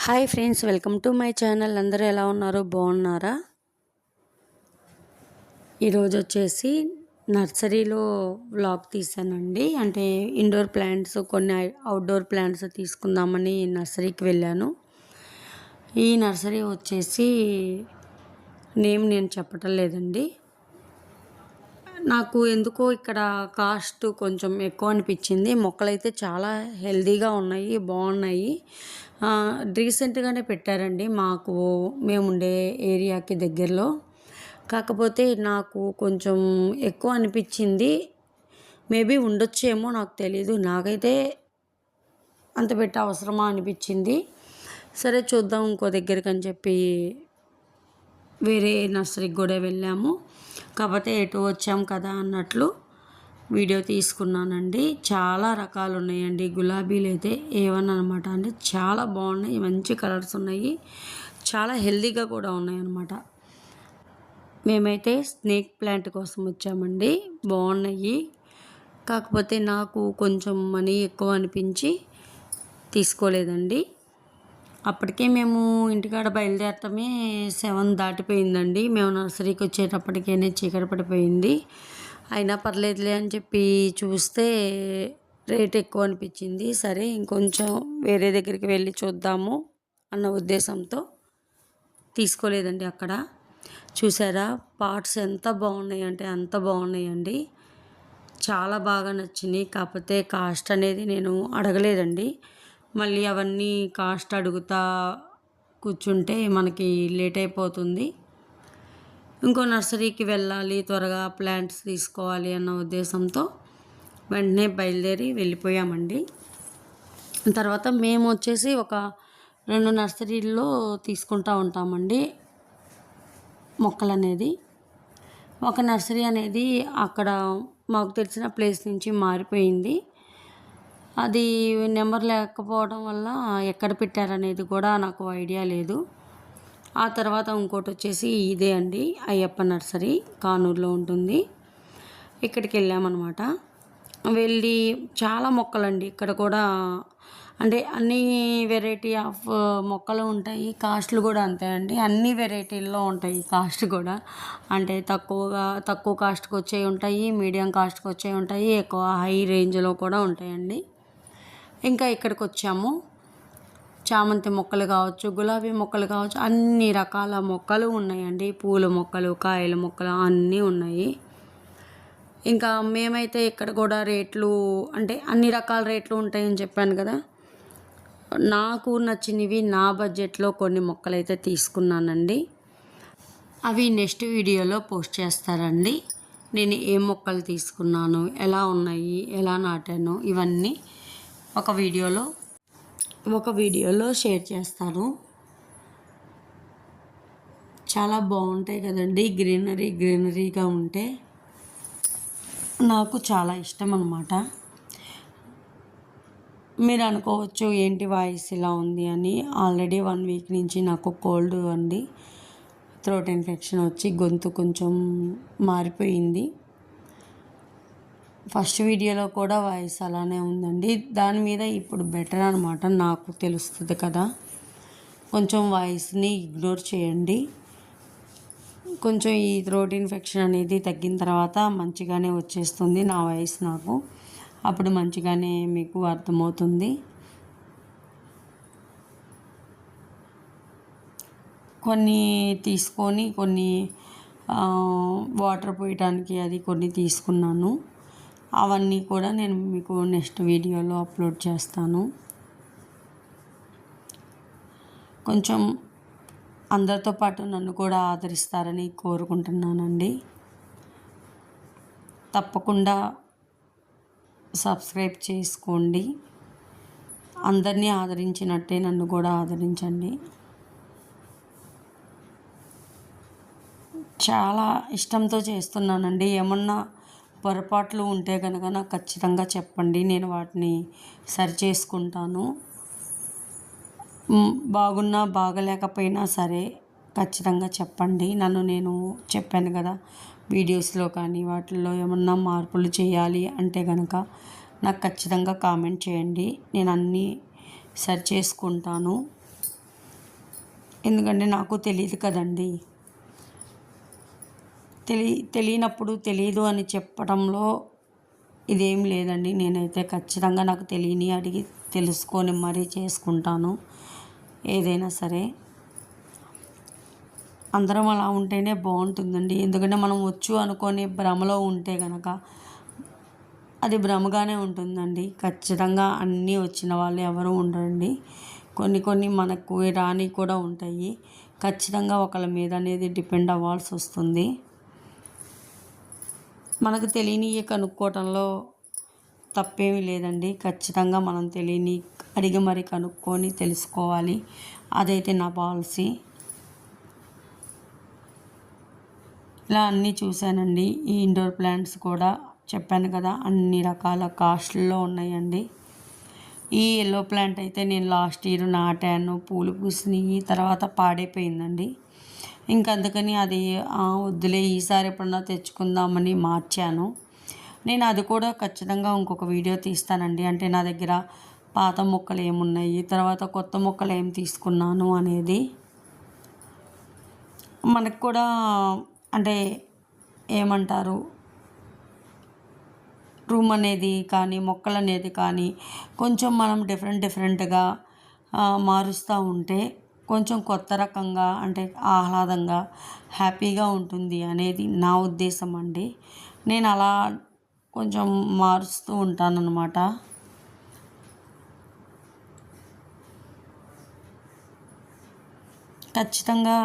Hi friends, welcome to my channel. అందరూ ఎలా ఉన్నారు? బాగున్నారా? ఈరోజు వచ్చేసి నర్సరీలో వ్లాగ్ తీసానండి. అంటే ఇండోర్ ప్లాంట్స్, కొన్ని అవుట్డోర్ ప్లాంట్స్ తీసుకుందామని నర్సరీకి వెళ్ళాను. ఈ నర్సరీ వచ్చేసి నేమ్ నేను చెప్పటం లేదండి. నాకు ఎందుకో ఇక్కడ కాస్ట్ కొంచెం ఎక్కువ అనిపించింది. మొక్కలైతే చాలా హెల్తీగా ఉన్నాయి, బాగున్నాయి. రీసెంట్గానే పెట్టారండి మేముండే ఏరియాకి దగ్గరలో. కాకపోతే నాకు కొంచెం ఎక్కువ అనిపించింది. మేబీ ఉండొచ్చేమో, నాకు తెలీదు. నాకైతే అంత పెట్టే అవసరమా అనిపించింది. సరే చూద్దాం ఇంకో దగ్గరికి అని చెప్పి వేరే నర్సరీకి కూడా వెళ్ళాము. కాకపోతే ఎటు వచ్చాం కదా అన్నట్లు వీడియో తీసుకున్నానండి. చాలా రకాలు ఉన్నాయండి. గులాబీలు అయితే ఏవన్నా అనమాట అండి. చాలా బాగున్నాయి, మంచి కలర్స్ ఉన్నాయి, చాలా హెల్తీగా కూడా ఉన్నాయి అన్నమాట. మేమైతే స్నేక్ ప్లాంట్ కోసం వచ్చామండి. బాగున్నాయి. కాకపోతే నాకు కొంచెం మనీ ఎక్కువ అనిపించి తీసుకోలేదండి. అప్పటికే మేము ఇంటికాడ బయలుదేరటమే 7 దాటిపోయిందండి. మేము నర్సరీకి వచ్చేటప్పటికేనే చీకటి పడిపోయింది. అయినా పర్లేదులే అని చెప్పి చూస్తే రేట్ ఎక్కువ అనిపించింది. సరే ఇంకొంచెం వేరే దగ్గరికి వెళ్ళి చూద్దాము అన్న ఉద్దేశంతో తీసుకోలేదండి. అక్కడ చూసారా పాట్స్ ఎంత బాగున్నాయి అంటే అంత బాగున్నాయండి. చాలా బాగా నచ్చినాయి. కాకపోతే కాస్ట్ అనేది నేను అడగలేదండి. మళ్ళీ అవన్నీ కాస్ట్ అడుగుతా కూర్చుంటే మనకి లేట్ అయిపోతుంది. ఇంకో నర్సరీకి వెళ్ళాలి, త్వరగా ప్లాంట్స్ తీసుకోవాలి అన్న ఉద్దేశంతో వెంటనే బయలుదేరి వెళ్ళిపోయామండి. తర్వాత మేము వచ్చేసి ఒక 2 నర్సరీల్లో తీసుకుంటూ ఉంటామండి మొక్కలు అనేది. ఒక నర్సరీ అనేది అక్కడ మాకు తెలిసిన ప్లేస్ నుంచి మారిపోయింది. అది నెంబర్ లేకపోవడం వల్ల ఎక్కడ పెట్టారనేది కూడా నాకు ఐడియా లేదు. ఆ తర్వాత ఇంకోటి వచ్చేసి ఇదే అండి, అయ్యప్ప నర్సరీ, కానూరులో ఉంటుంది. ఇక్కడికి వెళ్ళామన్నమాట. వెళ్ళి చాలా మొక్కలండి ఇక్కడ కూడా. అంటే అన్ని వెరైటీ ఆఫ్ మొక్కలు ఉంటాయి. కాస్ట్లు కూడా అంతే అండి. అన్ని వెరైటీల్లో ఉంటాయి కాస్ట్ కూడా. అంటే తక్కువ కాస్ట్కి వచ్చేవి ఉంటాయి, మీడియం కాస్ట్కి వచ్చేవి ఉంటాయి, ఎక్కువ హై రేంజ్లో కూడా ఉంటాయండి. ఇంకా ఇక్కడికి వచ్చాము. చామంతి మొక్కలు కావచ్చు, గులాబీ మొక్కలు కావచ్చు, అన్ని రకాల మొక్కలు ఉన్నాయండి. పూల మొక్కలు, కాయల మొక్కలు అన్నీ ఉన్నాయి. ఇంకా మేమైతే ఇక్కడ కూడా రేట్లు, అంటే అన్ని రకాల రేట్లు ఉంటాయని చెప్పాను కదా. నాకు నచ్చినవి నా బడ్జెట్లో కొన్ని మొక్కలు అయితే తీసుకున్నానండి. అవి నెక్స్ట్ వీడియోలో పోస్ట్ చేస్తారండి. నేను ఏ మొక్కలు తీసుకున్నాను, ఎలా ఉన్నాయి, ఎలా నాటాను, ఇవన్నీ ఒక వీడియోలో షేర్ చేస్తాను. చాలా బాగుంటాయి కదండి, గ్రీనరీగా ఉంటే నాకు చాలా ఇష్టం అన్నమాట. మీరు అనుకోవచ్చు ఏంటి వాయిస్ ఇలా ఉంది అని. ఆల్రెడీ 1 వీక్ నుంచి నాకు కోల్డ్ అండి, థ్రోట్ ఇన్ఫెక్షన్ వచ్చి గొంతు కొంచెం మారిపోయింది. ఫస్ట్ వీడియోలో కూడా వాయిస్ అలానే ఉందండి. దాని మీద ఇప్పుడు బెటర్ అనమాట, నాకు తెలుస్తుంది కదా. కొంచెం వాయిస్ని ఇగ్నోర్ చేయండి. కొంచెం ఈ థ్రోట్ ఇన్ఫెక్షన్ అనేది తగ్గిన తర్వాత మంచిగానే వచ్చేస్తుంది నా వాయిస్ నాకు. అప్పుడు మంచిగానే మీకు అర్థమవుతుంది. కొన్ని తీసుకొని కొన్ని వాటర్ పోయటానికి అది కొన్ని తీసుకున్నాను. అవన్నీ కూడా నేను మీకు నెక్స్ట్ వీడియోలో అప్లోడ్ చేస్తాను. కొంచెం అందరితో పాటు నన్ను కూడా ఆదరిస్తారని కోరుకుంటున్నానండి. తప్పకుండా సబ్స్క్రైబ్ చేసుకోండి. అందరినీ ఆదరించినట్టే నన్ను కూడా ఆదరించండి. చాలా ఇష్టంతో చేస్తున్నానండి. ఏమన్నా పొరపాట్లు ఉంటే కనుక నాకు ఖచ్చితంగా చెప్పండి, నేను వాటిని సరి చేసుకుంటాను. బాగున్నా బాగలేకపోయినా సరే ఖచ్చితంగా చెప్పండి. నేను చెప్పాను కదా, వీడియోస్లో కానీ వాటిల్లో ఏమన్నా మార్పులు చేయాలి అంటే కనుక నాకు ఖచ్చితంగా కామెంట్ చేయండి. నేను అన్నీ సరి చేసుకుంటాను. ఎందుకంటే నాకు తెలియదు కదండి. తెలియనప్పుడు తెలీదు అని చెప్పడంలో ఇదేం లేదండి. నేనైతే ఖచ్చితంగా నాకు తెలియని అడిగి తెలుసుకొని మరీ చేసుకుంటాను ఏదైనా సరే. అందరం అలా ఉంటేనే బాగుంటుందండి. ఎందుకంటే మనం వచ్చు అనుకొని భ్రమలో ఉంటే కనుక అది భ్రమగానే ఉంటుందండి. ఖచ్చితంగా అన్నీ వచ్చిన వాళ్ళు ఎవరు ఉండరండి. కొన్ని మనకు రాని కూడా ఉంటాయి. ఖచ్చితంగా ఒకళ్ళ మీద అనేది డిపెండ్ అవ్వాల్సి వస్తుంది. మనకు తెలియనివి కనుక్కోవటంలో తప్పేమీ లేదండి. ఖచ్చితంగా మనం తెలియని అడిగి మరి కనుక్కొని తెలుసుకోవాలి. అదైతే నా పాలసీ. ఇలా అన్నీ చూశానండి. ఈ ఇండోర్ ప్లాంట్స్ కూడా చెప్పాను కదా, అన్ని రకాల కాస్ట్లో ఉన్నాయండి. ఈ ఎల్లో ప్లాంట్ అయితే నేను లాస్ట్ ఇయర్ నాటాను, పూలు పూసినాయి, తర్వాత పాడైపోయిందండి. ఇంకా అందుకని అది వద్దులే, ఈసారి ఎప్పుడన్నా తెచ్చుకుందామని మార్చాను. నేను అది కూడా ఖచ్చితంగా ఇంకొక వీడియో తీస్తానండి. అంటే నా దగ్గర పాత మొక్కలు ఏమున్నాయి, తర్వాత కొత్త మొక్కలు ఏం తీసుకున్నాను అనేది. మనకు కూడా అంటే ఏమంటారు, రూమ్ అనేది కానీ మొక్కలు అనేది కానీ కొంచెం మనం డిఫరెంట్గా మారుస్తూ ఉంటే కొంచెం కొత్త రకంగా, అంటే ఆహ్లాదంగా, హ్యాపీగా ఉంటుంది అనేది నా ఉద్దేశం అండి. నేను అలా కొంచెం మారుస్తూ ఉంటానన్నమాట. ఖచ్చితంగా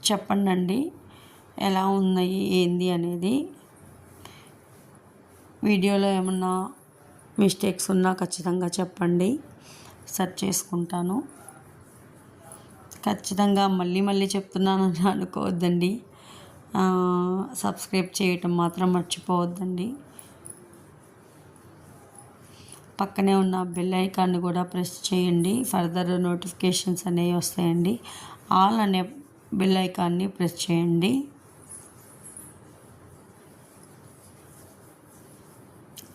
చెప్పండి ఎలా ఉన్నాయి ఏంది అనేది. వీడియోలో ఏమన్నా మిస్టేక్స్ ఉన్నా ఖచ్చితంగా చెప్పండి, సెర్చ్ చేసుకుంటాను. ఖచ్చితంగా మళ్ళీ చెప్తున్నానని అనుకోవద్దండి. సబ్స్క్రైబ్ చేయటం మాత్రం మర్చిపోవద్దండి. పక్కనే ఉన్న బెల్ ఐకాన్ని కూడా ప్రెస్ చేయండి. ఫర్దర్ నోటిఫికేషన్స్ అనేవి వస్తాయండి. ఆల్ అనే బెల్ ఐకాన్ని ప్రెస్ చేయండి.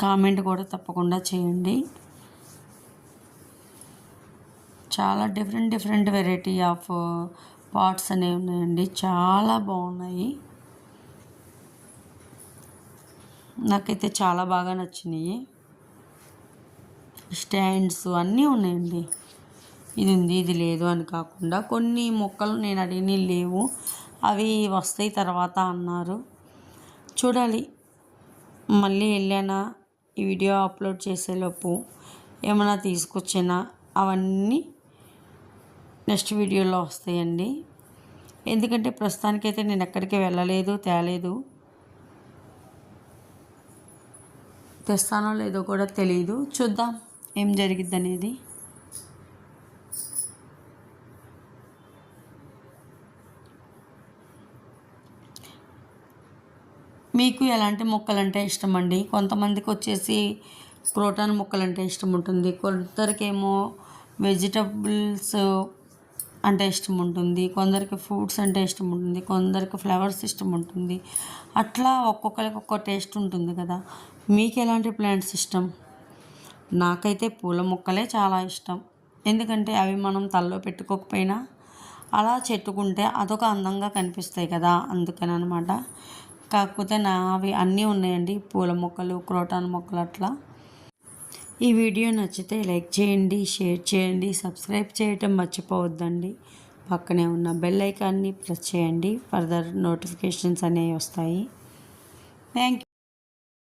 కామెంట్ కూడా తప్పకుండా చేయండి. చాలా డిఫరెంట్ వెరైటీ ఆఫ్ పాట్స్ అనేవి ఉన్నాయండి. చాలా బాగున్నాయి. నాకైతే చాలా బాగా నచ్చినాయి. స్టాండ్స్ అన్నీ ఉన్నాయండి. ఇది ఉంది ఇది లేదు అని కాకుండా కొన్ని మొక్కలు నేను అడిగినవి లేవు, అవి వస్తాయి తర్వాత అన్నారు. చూడాలి, మళ్ళీ వెళ్ళానా ఈ వీడియో అప్లోడ్ చేసేలోపు ఏమైనా తీసుకొచ్చినా అవన్నీ నెక్స్ట్ వీడియోలో వస్తాయండి. ఎందుకంటే ప్రస్తుతానికైతే నేను ఎక్కడికి వెళ్ళలేదు, తేలేదు. తెస్తానో లేదో కూడా తెలియదు. చూద్దాం ఏం జరిగిద్ది అనేది. మీకు ఎలాంటి మొక్కలు అంటే ఇష్టం అండి? కొంతమందికి వచ్చేసి క్రోటాన్ మొక్కలు అంటే ఇష్టం ఉంటుంది, కొందరికేమో వెజిటబుల్స్ అంటే ఇష్టం ఉంటుంది, కొందరికి ఫ్రూట్స్ అంటే ఇష్టం ఉంటుంది, కొందరికి ఫ్లవర్స్ ఇష్టం ఉంటుంది. అట్లా ఒక్కొక్కరికి ఒక్కో టేస్ట్ ఉంటుంది కదా. మీకు ఎలాంటి ప్లాంట్స్ ఇష్టం? నాకైతే పూల మొక్కలే చాలా ఇష్టం. ఎందుకంటే అవి మనం తలలో పెట్టుకోకపోయినా అలా చెట్టుకుంటే అదొక అందంగా కనిపిస్తాయి కదా, అందుకని అనమాట. కాకపోతే నావి అన్నీ ఉన్నాయండి, పూల మొక్కలు, క్రోటాన్ మొక్కలు అట్లా. ఈ వీడియో నచ్చితే లైక్ చేయండి, షేర్ చేయండి, సబ్స్క్రైబ్ చేయటం మర్చిపోవద్దండి. పక్కనే ఉన్న బెల్ ఐకాన్ని ప్రెస్ చేయండి. ఫర్దర్ నోటిఫికేషన్స్ అనేవి వస్తాయి. Thank you.